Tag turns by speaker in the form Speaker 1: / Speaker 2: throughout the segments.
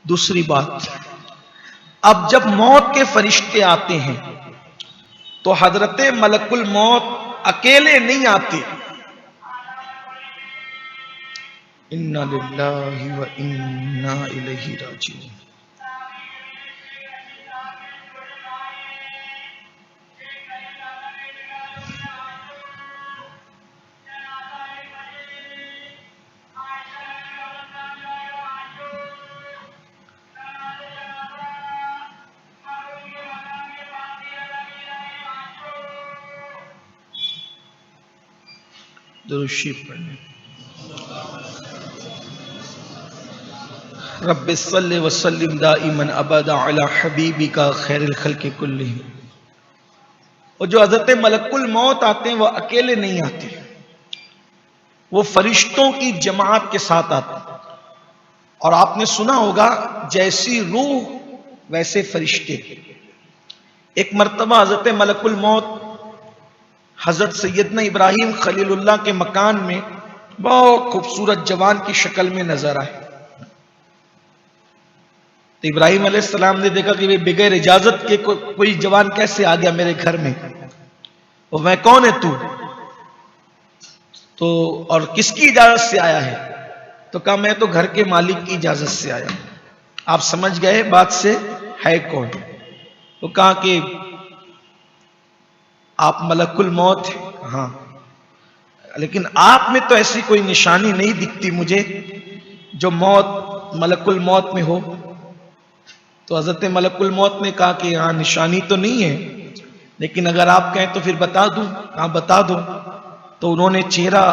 Speaker 1: दूसरी बात, अब जब मौत के फरिश्ते आते हैं तो हजरत मलकुल मौत अकेले नहीं आते। इन्ना लिल्लाहि व इन्ना इलैहि राजिऊन। दुरूद शरीफ पढ़ने। रब्बि सल्लि व सल्लिम दाइमन अबदा अला हबीबिका खैरिल खल्क़ि कुल्लिहिम। और जो हज़रत मलकुल मौत आते हैं वो अकेले नहीं आते, वो फरिश्तों की जमात के साथ आते हैं। और आपने सुना होगा जैसी रूह वैसे फरिश्ते। एक मर्तबा हज़रत मलकुल मौत हज़रत सैयदना इब्राहिम खलीलुल्लाह के मकान में बहुत खूबसूरत जवान की शक्ल में नजर आए। तो इब्राहिम अलैहिस्सलाम ने देखा कि वे बगैर इजाजत के कोई जवान कैसे आ गया मेरे घर में, और मैं कौन है तू, तो और किसकी इजाजत से आया है? तो कहा मैं तो घर के मालिक की इजाजत से आया। आप समझ गए बात से, है कौन? तो कहा कि आप मलकुल मौत हैं। हाँ, लेकिन आप में तो ऐसी कोई निशानी नहीं दिखती मुझे जो मौत मलकुल मौत में हो। तो हजरत मलकुल मौत ने कहा कि हाँ, निशानी तो नहीं है, लेकिन अगर आप कहें तो फिर बता दूं। हाँ बता दो। तो उन्होंने चेहरा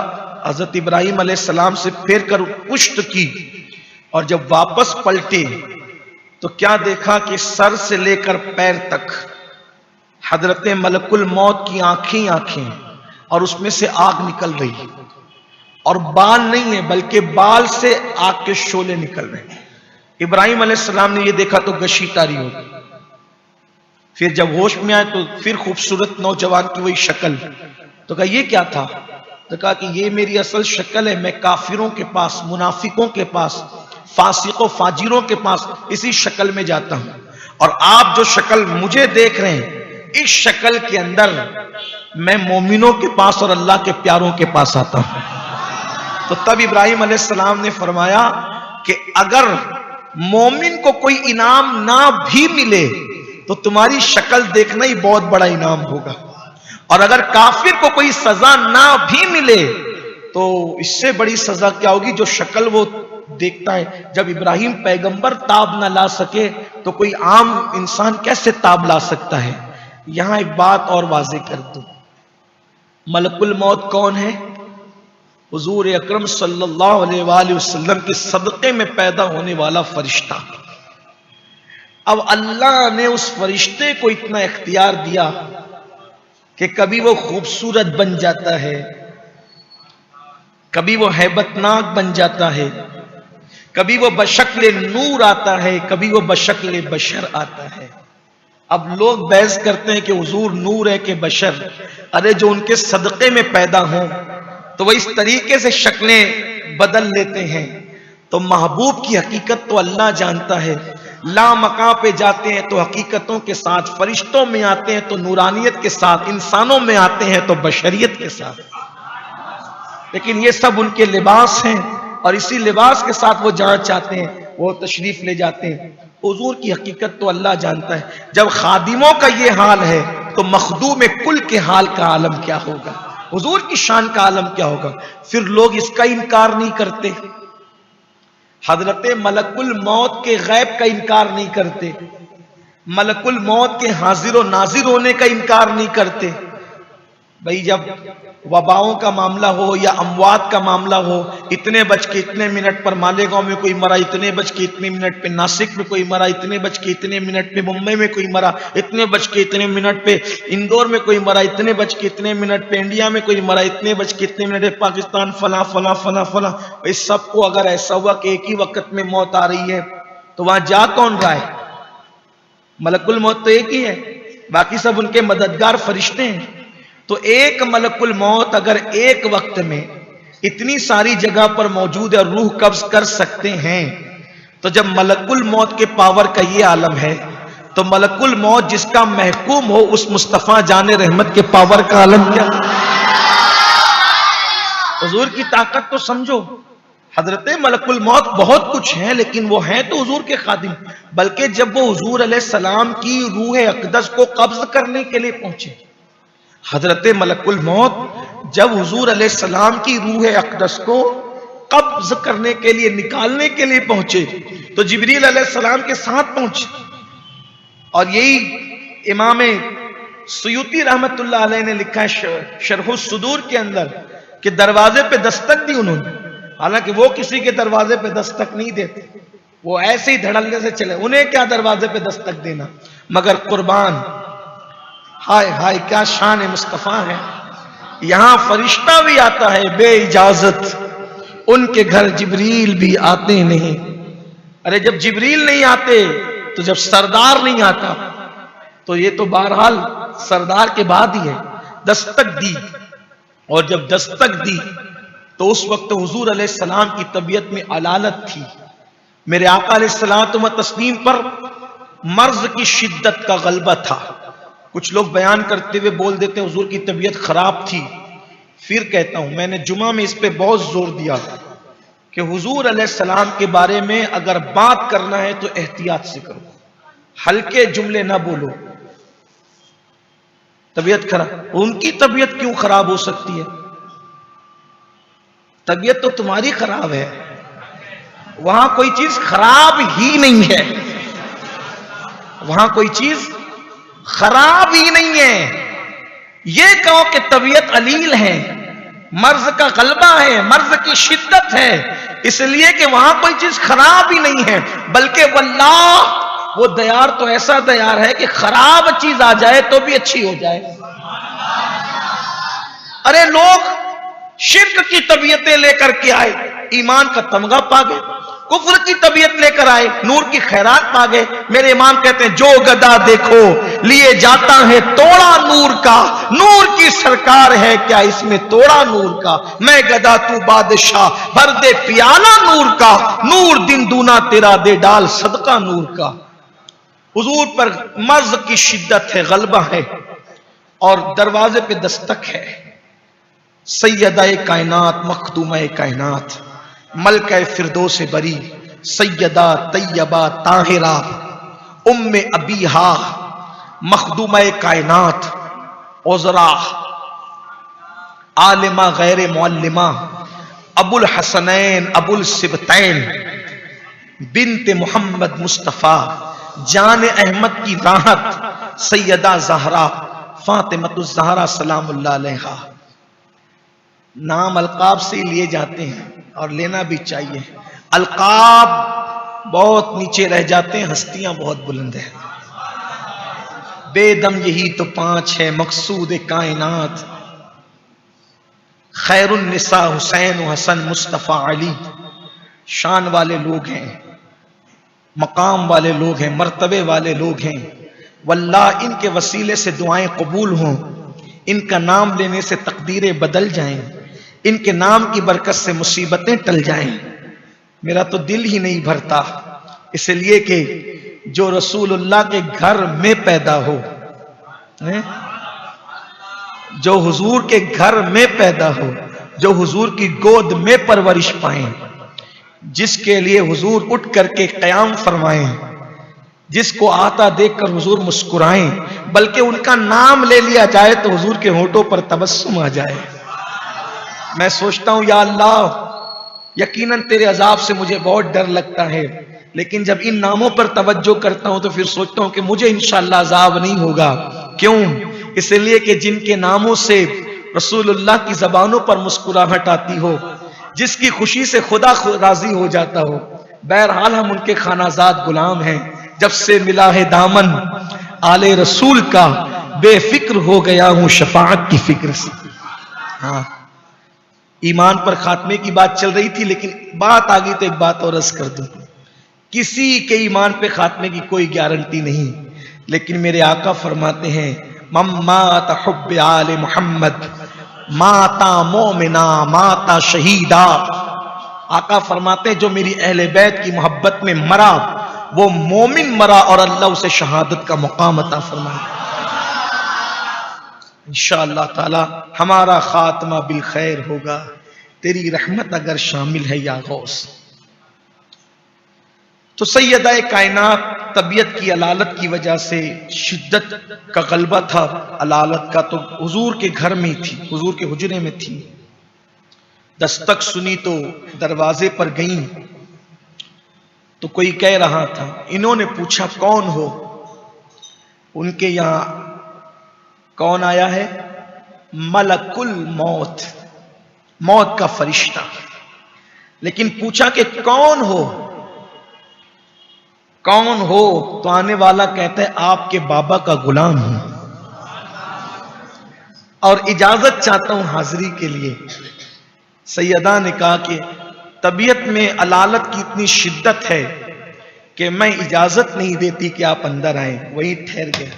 Speaker 1: हजरत इब्राहिम अलैहिस्सलाम से फेर कर पुष्ट की, और जब वापस पलटे तो क्या देखा कि सर से लेकर पैर तक हजरत मलकुल मौत की आंखें आंखें, और उसमें से आग निकल रही, और बाल नहीं है बल्कि बाल से आग के शोले निकल रहे। इब्राहिम अलैहिस्सलाम ने यह देखा तो गशी तारी हो गई। फिर जब होश में आए तो फिर खूबसूरत नौजवान की वही शक्ल। तो कहा यह क्या था? तो कहा कि ये मेरी असल शक्ल है, मैं काफिरों के पास, मुनाफिकों के पास, फासिकों फाजिरों के पास इसी शक्ल में जाता हूं, और आप जो शक्ल मुझे देख रहे हैं इस शक्ल के अंदर मैं मोमिनों के पास और अल्लाह के प्यारों के पास आता हूं। तो तब इब्राहिम अलैहिस्सलाम ने फरमाया कि अगर मोमिन को कोई इनाम ना भी मिले तो तुम्हारी शक्ल देखना ही बहुत बड़ा इनाम होगा, और अगर काफिर को कोई सजा ना भी मिले तो इससे बड़ी सजा क्या होगी जो शक्ल वो देखता है। जब इब्राहिम पैगंबर ताब ना ला सके तो कोई आम इंसान कैसे ताब ला सकता है? यहां एक बात और वाज़ेह कर दूं, मलकुल मौत कौन है? हुजूर अकरम सल्लल्लाहु अलैहि वसल्लम के सदक़े में पैदा होने वाला फरिश्ता। अब अल्लाह ने उस फरिश्ते को इतना इख्तियार दिया कि कभी वो खूबसूरत बन जाता है, कभी वो हैबतनाक बन जाता है, कभी वो बशक्ल नूर आता है, कभी वो बशक्ल बशर आता है। अब लोग बहस करते हैं कि हुजूर नूर है कि बशर। अरे जो उनके सदक़े में पैदा हों तो वह इस तरीके से शक्लें बदल लेते हैं। तो महबूब की हकीकत तो अल्लाह जानता है। ला मकां पे जाते हैं तो हकीकतों के साथ, फरिश्तों में आते हैं तो नूरानियत के साथ, इंसानों में आते हैं तो बशरियत के साथ। लेकिन ये सब उनके लिबास हैं, और इसी लिबास के साथ वो जहां चाहते हैं वो तशरीफ ले जाते हैं। हुजूर की हकीकत तो अल्लाह जानता है। जब खादिमों का ये हाल है तो मखदूम कुल के हाल का आलम क्या होगा, हुजूर की शान का आलम क्या होगा? फिर लोग इसका इनकार नहीं करते, हजरत मलकुल मौत के गैब का इनकार नहीं करते, मलकुल मौत के हाजिर और नाजिर होने का इनकार नहीं करते। भाई जब वबाओं का मामला हो या अमवात का मामला हो, इतने बज के इतने मिनट पर मालेगांव में कोई मरा, इतने बज के इतने मिनट पे नासिक में कोई मरा, इतने बज के इतने मिनट पे मुंबई में कोई मरा, इतने बज के इतने मिनट पे इंदौर में कोई मरा, इतने बज के इतने मिनट पे इंडिया में कोई मरा, इतने बज के इतने मिनट पे पाकिस्तान, फला फला फला फला। इस सबको अगर ऐसा हुआ कि एक ही वक्त में मौत आ रही है तो वहां जा कौन रहा है? मलकुल मौत तो एक ही है, बाकी सब उनके मददगार फरिश्ते हैं। तो एक मलकुल मौत अगर एक वक्त में इतनी सारी जगह पर मौजूद है और रूह कब्ज कर सकते हैं तो जब मलकुल मौत के पावर का ये आलम है, तो मलकुल मौत जिसका महकूम हो उस मुस्तफा जाने रहमत के पावर का आलम क्या? हुजूर की ताकत तो समझो। हजरत मलकुल मौत बहुत कुछ है, लेकिन वो हैं तो हुजूर के खादिम। बल्कि जब वो हुजूर अलैहिस्सलाम की रूह अक़दस को कब्ज करने के लिए पहुंचे, हजरत मलकुल मौत जब हुजूर अलैहिस्सलाम की रूह अक़दस को कब्ज करने के लिए, निकालने के लिए पहुंचे, तो जिब्रील अलैहिस्सलाम के साथ पहुंचे। और यही इमाम सुयूती रहमतुल्लाह अलैह ने लिखा है शरहुस सुदूर के अंदर कि दरवाजे पे दस्तक दी उन्होंने। हालांकि वो किसी के दरवाजे पे दस्तक नहीं देते, वो ऐसे ही धड़ल्ले से चले, उन्हें क्या दरवाजे पे दस्तक देना। मगर कुर्बान, हाय हाय क्या शान मुस्तफा है। यहां फरिश्ता भी आता है बे इजाजत, उनके घर जिब्रील भी आते नहीं। अरे जब जिब्रील नहीं आते, तो जब सरदार नहीं आता, तो ये तो बहरहाल सरदार के बाद ही है। दस्तक दी, और जब दस्तक दी तो उस वक्त हुजूर अलैहिस्सलाम की तबीयत में अलालत थी। मेरे आका अलैहिस्सलाम व तस्लीम पर मर्ज की शिद्दत का गलबा था। कुछ लोग बयान करते हुए बोल देते हैं हुजूर की तबीयत खराब थी। फिर कहता हूं, मैंने जुमा में इस पे बहुत जोर दिया कि हुजूर अलैहिस्सलाम के बारे में अगर बात करना है तो एहतियात से करो, हल्के जुमले ना बोलो। तबीयत खराब, उनकी तबीयत क्यों खराब हो सकती है? तबीयत तो तुम्हारी खराब है, वहां कोई चीज खराब ही नहीं है, वहां कोई चीज खराब ही नहीं है। ये कहो कि तबीयत अलील है, मर्ज का गलबा है, मर्ज की शिद्दत है, इसलिए कि वहां कोई चीज खराब ही नहीं है। बल्कि वल्लाह वो दयार तो ऐसा दयार है कि खराब चीज आ जाए तो भी अच्छी हो जाए। अरे लोग शिर्क की तबीयतें लेकर के आए, ईमान का तमगा पा गए, कुफ्र की तबीयत लेकर आए, नूर की खैरात पा गए। मेरे इमाम कहते हैं जो गदा देखो लिए जाता है तोड़ा नूर का, नूर की सरकार है क्या इसमें तोड़ा नूर का। मैं गदा तू बादशाह भर दे पियाला नूर का, नूर दिन दूना तेरा दे डाल सदका नूर का। हुजूर पर मर्ज की शिद्दत है, गलबा है, और दरवाजे पे दस्तक है। सैयदा कायनात मखदूमा कायनात मलका फिरदौस बरी सैयदा तैयबा ताहिरा उम्मे अबीहा मखदूमा कायनात उज़रा आलिमा गैर मुअल्लिमा अबुल हसनैन अबुल सिबतैन बिन्ते मोहम्मद मुस्तफ़ा जान अहमद की राहत सैयदा ज़हरा फातिमतुज़ ज़हरा सलामुल्लाह अलैहा। नाम अलकाब से लिए जाते हैं और लेना भी चाहिए। अलकाब बहुत नीचे रह जाते हैं, हस्तियां बहुत बुलंद है। बेदम यही तो पांच है मकसूद कायनात, खैरुन निसा हुसैन हसन मुस्तफ़ा अली। शान वाले लोग हैं, मकाम वाले लोग हैं, मर्तबे वाले लोग हैं। वल्लाह इनके वसीले से दुआएं कबूल हों, इनका नाम लेने से तकदीरें बदल जाएं, इनके नाम की बरकत से मुसीबतें टल जाएं। मेरा तो दिल ही नहीं भरता, इसलिए कि जो रसूलुल्लाह के घर में पैदा हो, जो हुजूर के घर में पैदा हो, जो हुजूर की गोद में परवरिश पाए, जिसके लिए हुजूर उठ करके क़याम फरमाएं, जिसको आता देखकर हुजूर मुस्कुराएं, बल्कि उनका नाम ले लिया जाए तो हुजूर के होठों पर तबस्सुम आ जाए। मैं सोचता हूं या अल्लाह, यकीनन तेरे अजाब से मुझे बहुत डर लगता है, लेकिन जब इन नामों पर तवज्जो करता हूं तो फिर सोचता हूं कि मुझे इंशाअल्लाह अजाब नहीं होगा। क्यों? इसलिए कि जिनके नामों से रसूलुल्लाह की जबानों पर मुस्कुराहट आती हो, जिसकी खुशी से खुदा राजी हो जाता हो। बहरहाल हम उनके खानाजाद गुलाम हैं। जब से मिला है दामन आले रसूल का, बेफिक्र हो गया हूं शफाअत की फिक्र से। हाँ, ईमान पर खात्मे की बात चल रही थी, लेकिन बात आ गई तो एक बात और अर्ज कर दूं। किसी के ईमान पे खात्मे की कोई गारंटी नहीं, लेकिन मेरे आका फरमाते हैं मम्मात हुब्बे आले मोहम्मद माता मोमिना माता शहीदा। आका फरमाते जो मेरी अहले बैत की मोहब्बत में मरा वो मोमिन मरा और अल्लाह उसे शहादत का मुकाम अता फरमाए। इंशाअल्लाह ताला हमारा खात्मा बिल खैर होगा, तेरी रहमत अगर शामिल है या गौस। तो सैयदा कायनात तबीयत की अलालत की वजह से शिद्दत का गलबा था अलालत का, तो हुजूर के घर में थी, हुजूर के हुजरे में थी। दस्तक सुनी तो दरवाजे पर गई तो कोई कह रहा था, इन्होंने पूछा कौन हो? उनके यहां कौन आया है? मलकुल मौत, मौत का फरिश्ता। लेकिन पूछा कि कौन हो, कौन हो? तो आने वाला कहता है आपके बाबा का गुलाम हूं और इजाजत चाहता हूं हाजिरी के लिए। सैयदा ने कहा कि तबीयत में अलालत की इतनी शिद्दत है कि मैं इजाजत नहीं देती कि आप अंदर आए। वही ठहर गया।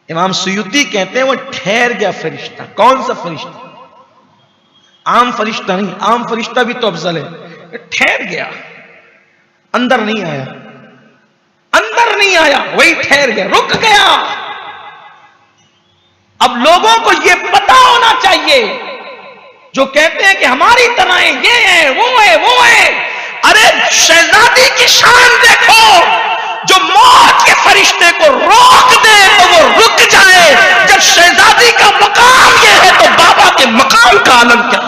Speaker 1: इमाम सुयूती कहते हैं वो ठहर गया फरिश्ता। कौन सा फरिश्ता? आम फरिश्ता नहीं, आम फरिश्ता भी तो अफजल है। ठहर गया, अंदर नहीं आया, अंदर नहीं आया, वही ठहर गया, रुक गया। अब लोगों को यह पता होना चाहिए जो कहते हैं कि हमारी तरह ये है वो है वो है। अरे शहजादी की शान देखो, जो मौत के फरिश्ते को रोक दे तो वो रुक जाए। जब शहजादी का मकाम ये है तो बाबा के मकाम का आनंद क्या?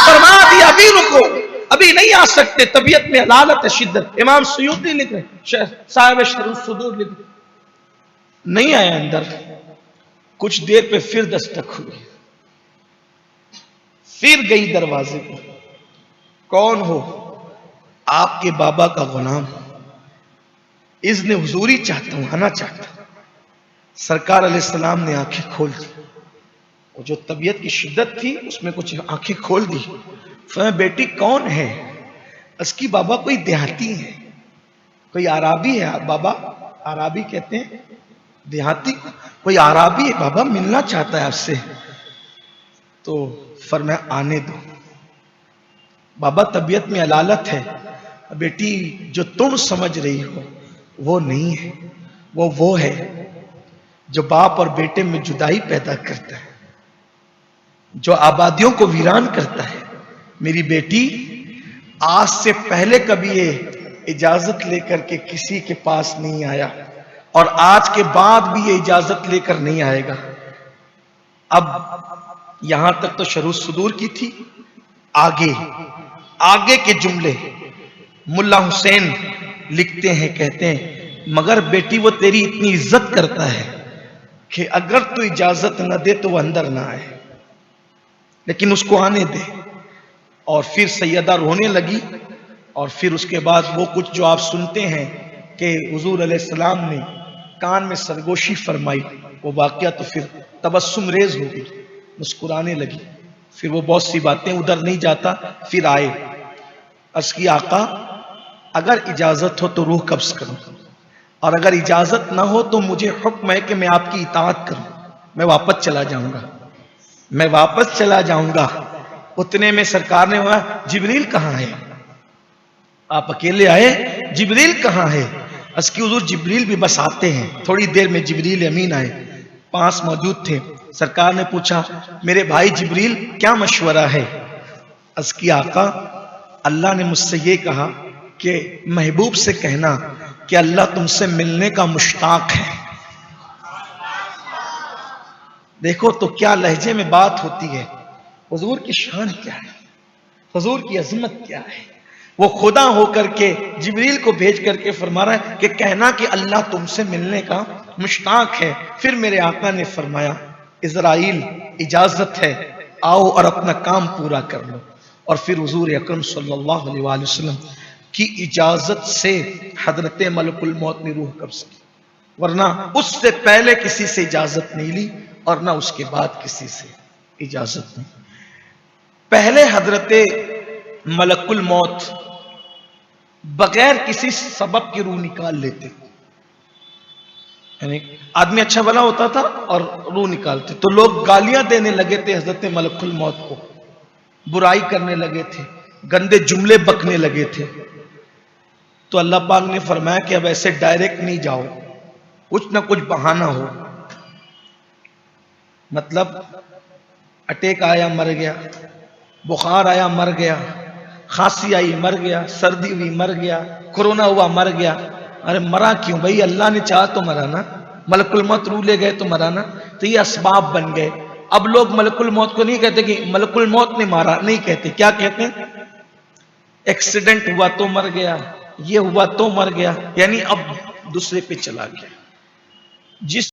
Speaker 1: फरमा दिया अभी रुको, अभी नहीं आ सकते, तबीयत में अलालत है, शिद्दत। इमाम सुयूती लिख रहे, साहिब शरूफ सुदूर लिख रहे, नहीं आया अंदर। कुछ देर पे फिर दस्तक हुई, फिर गई दरवाजे पर। कौन हो? आपके बाबा का गुलाम, इज़्न हुजूरी चाहता हूं, आना चाहता हूं। सरकार अलैहिस्सलाम ने आंखें खोल दी, वो जो तबीयत की शिद्दत थी उसमें कुछ आंखें खोल दी। फरमाया बेटी कौन है? उसकी बाबा कोई देहाती है, कोई आराबी है। बाबा आराबी कहते हैं देहाती, कोई आराबी है बाबा, मिलना चाहता है आपसे। तो फरमाया आने दो बाबा, तबीयत में अलालत है। बेटी जो तुम समझ रही हो वो नहीं है, वो है जो बाप और बेटे में जुदाई पैदा करता है, जो आबादियों को वीरान करता है। मेरी बेटी आज से पहले कभी ये इजाजत लेकर के किसी के पास नहीं आया और आज के बाद भी ये इजाजत लेकर नहीं आएगा। अब यहां तक तो शरूफ सुदूर की थी। आगे के जुमले मुल्ला हुसैन लिखते हैं, कहते हैं मगर बेटी वो तेरी इतनी इज्जत करता है कि अगर तू इजाजत न दे तो वो अंदर ना आए, लेकिन उसको आने दे। और फिर सैयदा रोने लगी। और फिर उसके बाद वो कुछ जो आप सुनते हैं कि हुजूर अलैहिस्सलाम ने कान में सरगोशी फरमाई, वो वाकया तो फिर तबस्सुम रेज हो गई, मुस्कुराने लगी। फिर वो बहुत सी बातें, उधर नहीं जाता। फिर आए, अर्ज़ की आका अगर इजाजत हो तो रूह कब्ज करूं, और अगर इजाजत ना हो तो मुझे हुक्म है कि मैं आपकी इताअत करूं, मैं वापस चला जाऊंगा, मैं वापस चला जाऊंगा। उतने में सरकार ने कहा जिब्रील कहां है? आप अकेले आए, जिब्रील कहां है? अस्की हुजूर जिब्रील भी बस आते हैं। थोड़ी देर में जिब्रील अमीन आए, पास मौजूद थे। सरकार ने पूछा मेरे भाई जिब्रील क्या मशवरा है? अस्की आका अल्लाह ने मुझसे ये कहा कि महबूब से कहना कि अल्लाह तुमसे मिलने का मुश्ताक है। देखो तो क्या लहजे में बात होती है। हुजूर की शान क्या है, हुजूर की अजमत क्या है। वो खुदा होकर के जिब्रील को भेज करके फरमा रहा है कि कहना कि अल्लाह तुमसे मिलने का मुश्ताक है। फिर मेरे आका ने फरमाया इज़राइल इजाजत है, आओ और अपना काम पूरा कर लो। और फिर हुजूर अकरम सल्लल्लाहु अलैहि वसल्लम की इजाजत से हजरत मलकुल मौत ने रूह कब्ज़ की, वरना उससे पहले किसी से इजाजत नहीं ली और ना उसके बाद किसी से इजाजत नहीं। पहले हजरत मलकुल मौत बगैर किसी सबब की रूह निकाल लेते, यानी आदमी अच्छा भला होता था और रूह निकालते, तो लोग गालियां देने लगे थे हजरत मलकुल मौत को बुराई करने लगे थे, गंदे जुमले बकने लगे थे। तो अल्लाह पाक ने फरमाया कि अब ऐसे डायरेक्ट नहीं जाओ, कुछ ना कुछ बहाना हो। मतलब अटैक आया मर गया, बुखार आया मर गया, खांसी आई मर गया, सर्दी हुई मर गया, कोरोना हुआ मर गया। अरे मरा क्यों भाई? अल्लाह ने चाहा तो मरा ना, मलकुल मौत रूह ले गए तो मरा ना। तो ये असबाब बन गए। अब लोग मलकुल मौत को नहीं कहते कि मलकुल मौत ने मारा, नहीं कहते। क्या कहते हैं? एक्सीडेंट हुआ तो मर गया, ये हुआ तो मर गया, यानी अब दूसरे पे चला गया। जिस